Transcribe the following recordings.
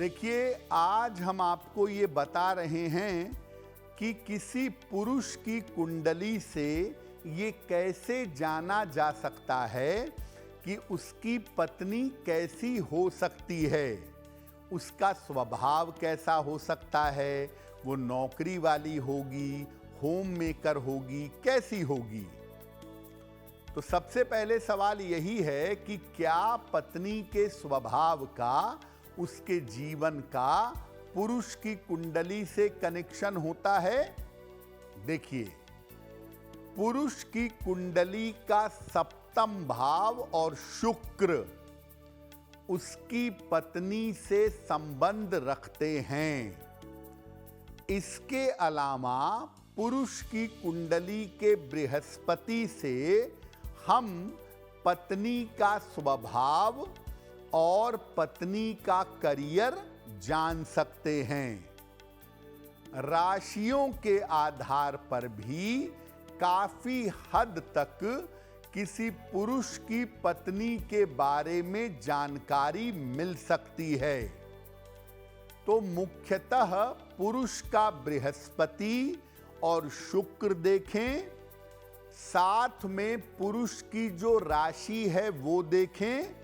देखिए, आज हम आपको ये बता रहे हैं कि किसी पुरुष की कुंडली से ये कैसे जाना जा सकता है कि उसकी पत्नी कैसी हो सकती है, उसका स्वभाव कैसा हो सकता है, वो नौकरी वाली होगी, होम मेकर होगी, कैसी होगी। तो सबसे पहले सवाल यही है कि क्या पत्नी के स्वभाव का, उसके जीवन का पुरुष की कुंडली से कनेक्शन होता है। देखिए, पुरुष की कुंडली का सप्तम भाव और शुक्र उसकी पत्नी से संबंध रखते हैं। इसके अलावा पुरुष की कुंडली के बृहस्पति से हम पत्नी का स्वभाव और पत्नी का करियर जान सकते हैं। राशियों के आधार पर भी काफी हद तक किसी पुरुष की पत्नी के बारे में जानकारी मिल सकती है। तो मुख्यतः पुरुष का बृहस्पति और शुक्र देखें, साथ में पुरुष की जो राशि है वो देखें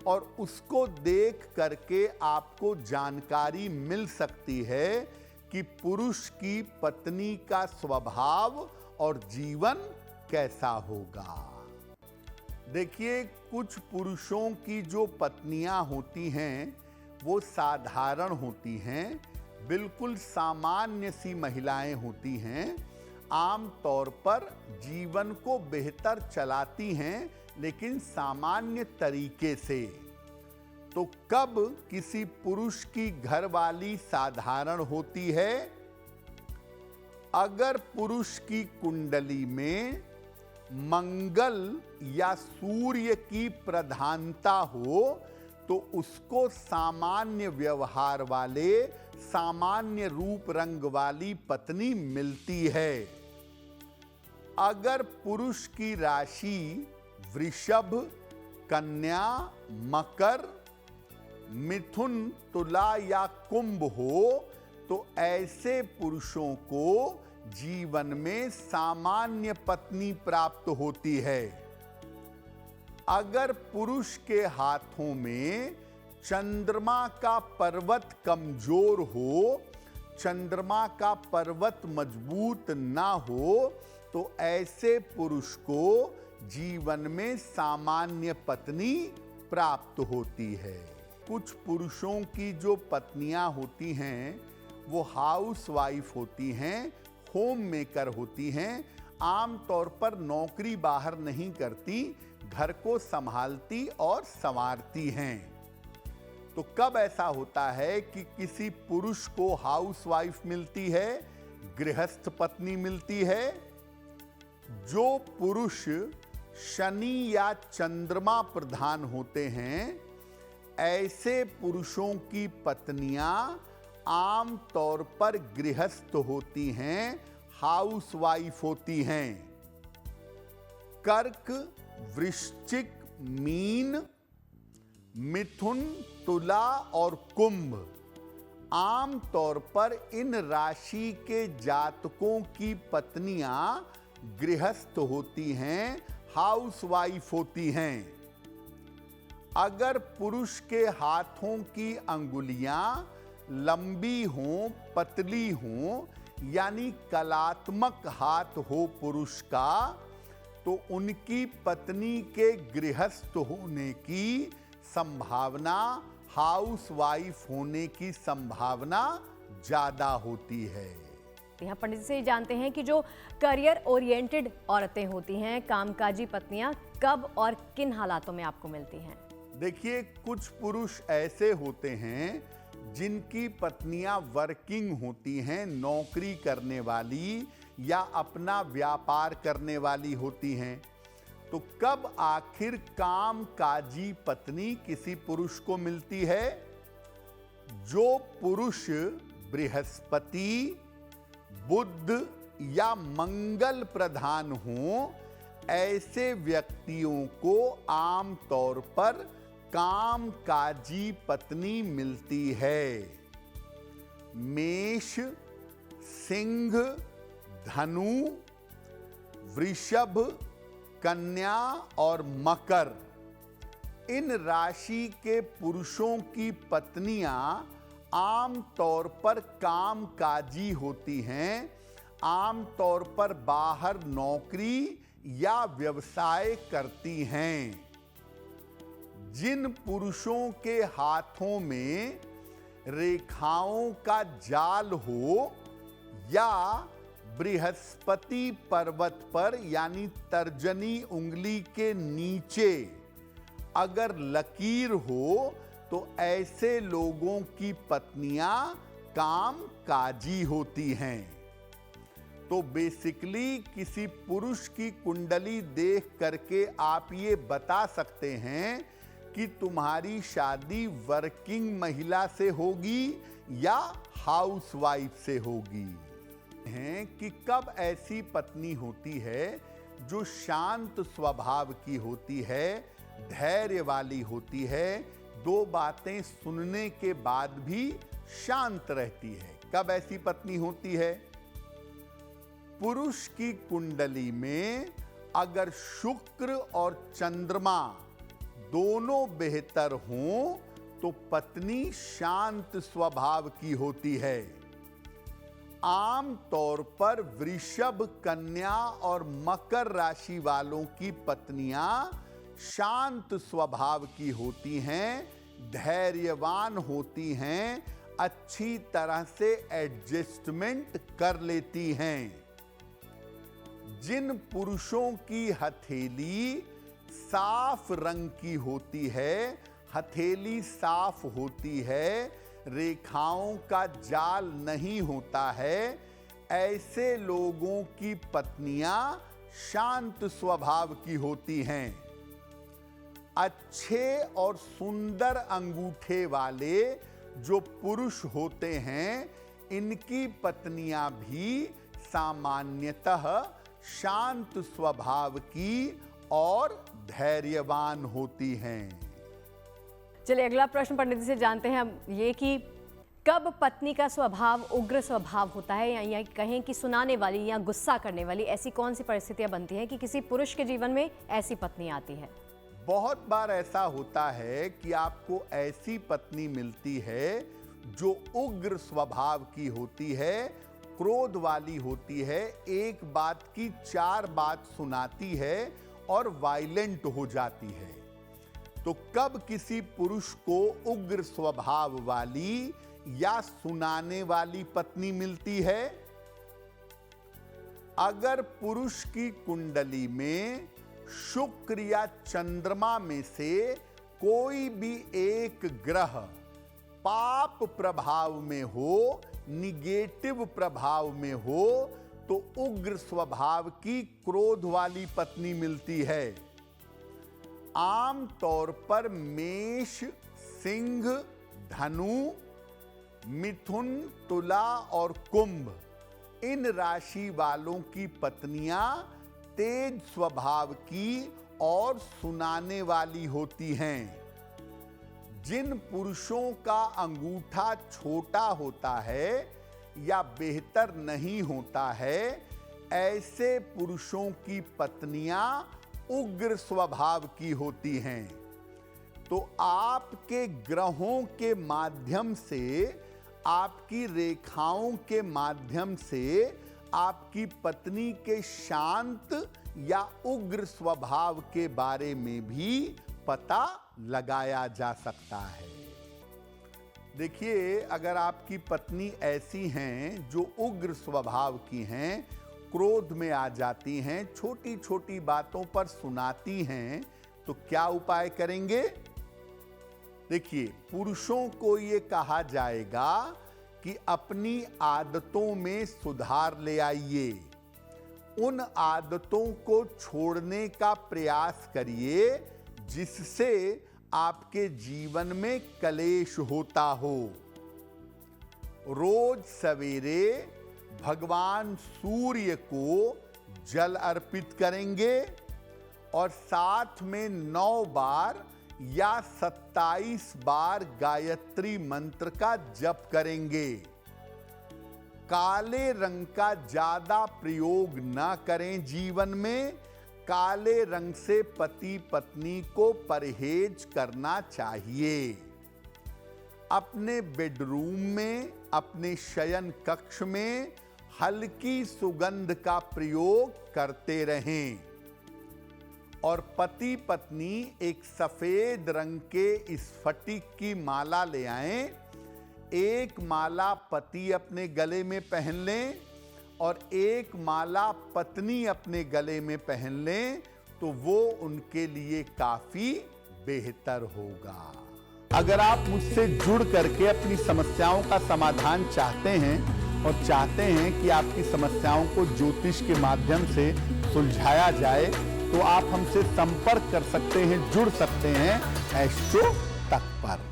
और उसको देख करके आपको जानकारी मिल सकती है कि पुरुष की पत्नी का स्वभाव और जीवन कैसा होगा। देखिए, कुछ पुरुषों की जो पत्नियां होती हैं वो साधारण होती हैं, बिल्कुल सामान्य सी महिलाएं होती हैं, आम तौर पर जीवन को बेहतर चलाती हैं लेकिन सामान्य तरीके से। तो कब किसी पुरुष की घरवाली साधारण होती है? अगर पुरुष की कुंडली में मंगल या सूर्य की प्रधानता हो तो उसको सामान्य व्यवहार वाले, सामान्य रूप रंग वाली पत्नी मिलती है। अगर पुरुष की राशि वृषभ, कन्या, मकर, मिथुन, तुला या कुंभ हो तो ऐसे पुरुषों को जीवन में सामान्य पत्नी प्राप्त होती है। अगर पुरुष के हाथों में चंद्रमा का पर्वत कमजोर हो, चंद्रमा का पर्वत मजबूत ना हो तो ऐसे पुरुष को जीवन में सामान्य पत्नी प्राप्त होती है। कुछ पुरुषों की जो पत्नियां होती हैं वो हाउस वाइफ होती हैं, होम मेकर होती हैं, आम तौर पर नौकरी बाहर नहीं करती, घर को संभालती और संवारती हैं। तो कब ऐसा होता है कि किसी पुरुष को हाउस वाइफ मिलती है, गृहस्थ पत्नी मिलती है? जो पुरुष शनि या चंद्रमा प्रधान होते हैं, ऐसे पुरुषों की पत्नियां आम तौर पर गृहस्थ होती हैं, हाउस वाइफ होती हैं। कर्क, वृश्चिक, मीन, मिथुन, तुला और कुंभ आम तौर पर इन राशि के जातकों की पत्नियां गृहस्थ होती हैं, हाउस वाइफ होती हैं। अगर पुरुष के हाथों की अंगुलियां लंबी हों, पतली हों, यानी कलात्मक हाथ हो पुरुष का, तो उनकी पत्नी के गृहस्थ होने की संभावना, हाउस वाइफ होने की संभावना ज्यादा होती है। यहाँ पंडित से जानते हैं कि जो करियर ओरिएंटेड औरतें होती हैं, कामकाजी पत्नियां, कब और किन हालातों में आपको मिलती हैं? देखिए, कुछ पुरुष ऐसे होते हैं जिनकी पत्नियां वर्किंग होती हैं, नौकरी करने वाली या अपना व्यापार करने वाली होती हैं। तो कब आखिर कामकाजी पत्नी किसी पुरुष को मिलती है? जो पुरुष बृहस्पति, बुध या मंगल प्रधान हो, ऐसे व्यक्तियों को आम तौर पर काम काजी पत्नी मिलती है। मेष, सिंह, धनु, वृषभ, कन्या और मकर, इन राशि के पुरुषों की पत्नियां आम तौर पर कामकाजी होती हैं, आम तौर पर बाहर नौकरी या व्यवसाय करती हैं। जिन पुरुषों के हाथों में रेखाओं का जाल हो या बृहस्पति पर्वत पर यानी तर्जनी उंगली के नीचे अगर लकीर हो तो ऐसे लोगों की पत्नियां कामकाजी होती हैं। तो बेसिकली किसी पुरुष की कुंडली देख करके आप ये बता सकते हैं कि तुम्हारी शादी वर्किंग महिला से होगी या हाउसवाइफ से होगी। हैं कि कब ऐसी पत्नी होती है जो शांत स्वभाव की होती है, धैर्य वाली होती है, दो बातें सुनने के बाद भी शांत रहती है। कब ऐसी पत्नी होती है? पुरुष की कुंडली में अगर शुक्र और चंद्रमा दोनों बेहतर हों तो पत्नी शांत स्वभाव की होती है। आम तौर पर वृषभ, कन्या और मकर राशि वालों की पत्नियां शांत स्वभाव की होती हैं, धैर्यवान होती हैं, अच्छी तरह से एडजस्टमेंट कर लेती हैं। जिन पुरुषों की हथेली साफ रंग की होती है, हथेली साफ होती है, रेखाओं का जाल नहीं होता है, ऐसे लोगों की पत्नियां शांत स्वभाव की होती हैं। अच्छे और सुंदर अंगूठे वाले जो पुरुष होते हैं, इनकी पत्नियां भी सामान्यतः शांत स्वभाव की और धैर्यवान होती हैं। चलिए अगला प्रश्न पंडित जी से जानते हैं हम ये कि कब पत्नी का स्वभाव उग्र स्वभाव होता है या कहें कि सुनाने वाली या गुस्सा करने वाली, ऐसी कौन सी परिस्थितियां बनती हैं कि किसी पुरुष के जीवन में ऐसी पत्नी आती है? बहुत बार ऐसा होता है कि आपको ऐसी पत्नी मिलती है जो उग्र स्वभाव की होती है, क्रोध वाली होती है, एक बात की चार बात सुनाती है और वायलेंट हो जाती है। तो कब किसी पुरुष को उग्र स्वभाव वाली या सुनाने वाली पत्नी मिलती है? अगर पुरुष की कुंडली में शुक्र या चंद्रमा में से कोई भी एक ग्रह पाप प्रभाव में हो, निगेटिव प्रभाव में हो, तो उग्र स्वभाव की क्रोध वाली पत्नी मिलती है। आम तौर पर मेष, सिंह, धनु, मिथुन, तुला और कुंभ, इन राशि वालों की पत्नियां तेज स्वभाव की और सुनाने वाली होती हैं। जिन पुरुषों का अंगूठा छोटा होता है या बेहतर नहीं होता है, ऐसे पुरुषों की पत्नियां उग्र स्वभाव की होती हैं। तो आपके ग्रहों के माध्यम से, आपकी रेखाओं के माध्यम से आपकी पत्नी के शांत या उग्र स्वभाव के बारे में भी पता लगाया जा सकता है। देखिए, अगर आपकी पत्नी ऐसी हैं जो उग्र स्वभाव की हैं, क्रोध में आ जाती हैं, छोटी छोटी बातों पर सुनाती हैं, तो क्या उपाय करेंगे? देखिए, पुरुषों को ये कहा जाएगा कि अपनी आदतों में सुधार ले आइए, उन आदतों को छोड़ने का प्रयास करिए जिससे आपके जीवन में कलेश होता हो। रोज सवेरे भगवान सूर्य को जल अर्पित करेंगे और साथ में 9 बार या 27 बार गायत्री मंत्र का जप करेंगे। काले रंग का ज्यादा प्रयोग ना करें जीवन में। काले रंग से पति पत्नी को परहेज करना चाहिए। अपने बेडरूम में, अपने शयन कक्ष में हल्की सुगंध का प्रयोग करते रहें। और पति पत्नी एक सफेद रंग के स्फटिक की माला ले आएं। एक माला पति अपने गले में पहन लें और एक माला पत्नी अपने गले में पहन लें, तो वो उनके लिए काफी बेहतर होगा। अगर आप मुझसे जुड़ करके अपनी समस्याओं का समाधान चाहते हैं और चाहते हैं कि आपकी समस्याओं को ज्योतिष के माध्यम से सुलझाया जाए, तो आप हमसे संपर्क कर सकते हैं, जुड़ सकते हैं एस्ट्रो तक पर।